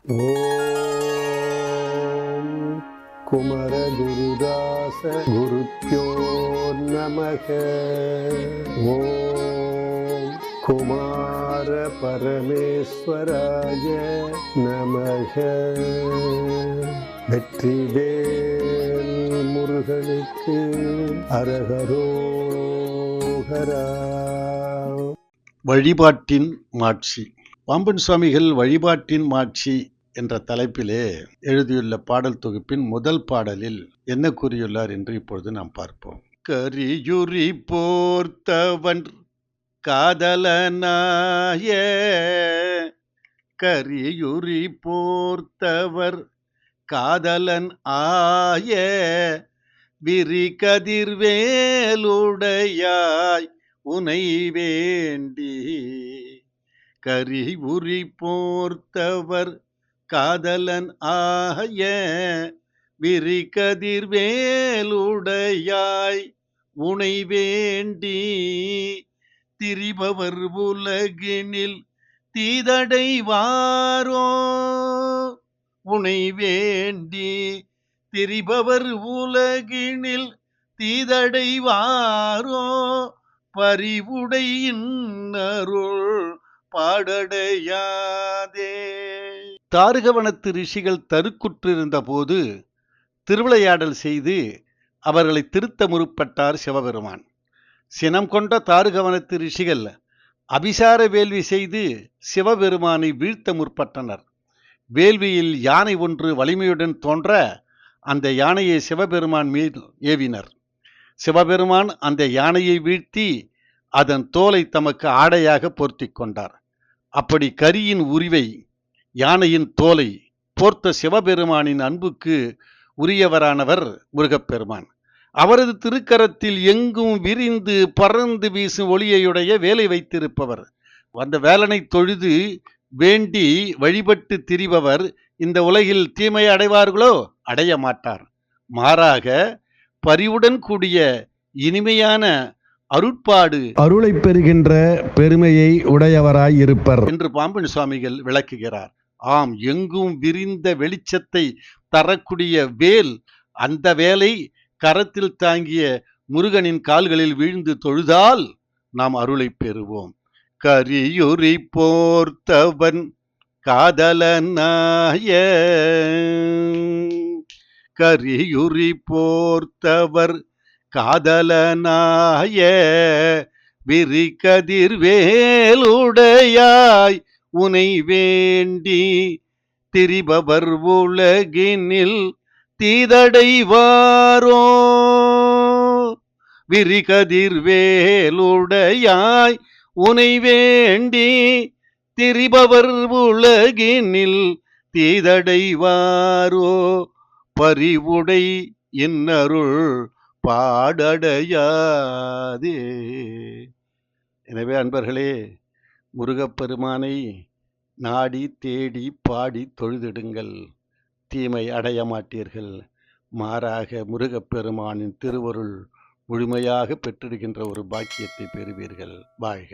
ஓம் குமரகுருதாச குருப்யோ நமக. ஓம் குமார பரமேஸ்வராய நமக. வெற்றிவேல் முருகனுக்கு அரகரோகரா. வழிபாட்டின் மாட்சி. பாம்பன் சுவாமிகள் வழிபாட்டின் மாட்சி என்ற தலைப்பிலே எழுதியுள்ள பாடல் தொகுப்பின் முதல் பாடலில் என்ன கூறியுள்ளார் என்று இப்பொழுது நாம் பார்ப்போம். கரியுரி போர்த்தவன் காதலனாய, கரியுரி போர்த்தவர் காதலன் ஆய, விரி கதிர்வேலுடையாய் உனை வேண்டி. கரி உரி போர்த்தவர் காதலன் ஆய, விரி கதிர்வேலுடையாய் உனை வேண்டி. திரிபவர் உலகினில் தீதடைவாரோ உனை வேண்டி. திரிபவர் உலகினில் தீதடைவாரோ பரிவுடையின் அருள் பாடடையாதே. தாருகவனத்து ரிஷிகள் தருக்குற்றிருந்த போது திருவிளையாடல் செய்து அவர்களை திருத்த முற்பட்டார் சிவபெருமான். சினம் கொண்ட தாருகவனத்து ரிஷிகள் அபிசார வேள்வி செய்து சிவபெருமானை வீழ்த்த முற்பட்டனர். வேள்வியில் யானை ஒன்று வலிமையுடன் தோன்ற அந்த யானையை சிவபெருமான் மீது ஏவினர். சிவபெருமான் அந்த யானையை வீழ்த்தி அதன் தோலை தமக்கு ஆடையாக போர்த்தி கொண்டார். அப்படி கரியின் உரிவை, யானையின் தோலை போர்த்த சிவபெருமானின் அன்புக்கு உரியவரானவர் முருகப்பெருமான். அவரது திருக்கரத்தில் எங்கும் விரிந்து பறந்து வீசும் ஒளியையுடைய வேலை வைத்திருப்பவர். அந்த வேலனை தொழுது வேண்டி வழிபட்டு திரிபவர் இந்த உலகில் தீமை அடைவார்களோ? அடைய மாட்டார். மாறாக பரிவுடன் கூடிய இனிமையான அருட்பாடு அருளை பெறுகின்ற பெருமையை உடையவராய் இருப்பர் என்று பாம்பன் சுவாமிகள் விளக்குகிறார். ஆம், எங்கும் விரிந்த வெளிச்சத்தை தரக்கூடிய வேல், அந்த வேலை கரத்தில் தாங்கிய முருகனின் கால்களில் வீழ்ந்து தொழுதால் நாம் அருளை பெறுவோம். கரியுரி போர்த்தவன் காதலனாய, கரியுரி போர்த்தவர் காதலனாய, விரி கதிர்வேலுடையாய் உனை வேண்டி. திரிபவர் உலகினில் தீதடைவாரோ விரி கதிர்வேலுடையாய் உனை வேண்டி. திரிபவர் உலகினில் தீதடைவாரோ பரிவுடை இன்னருள் பாடடையாதே. எனவே அன்பர்களே, முருகப்பெருமானை நாடி தேடி பாடி தொழுதிடுங்கள். தீமை அடைய மாட்டீர்கள். மாறாக முருகப்பெருமானின் திருவருள் முழுமையாக பெற்றிருக்கின்ற ஒரு பாக்கியத்தை பெறுவீர்கள். வாழ்க.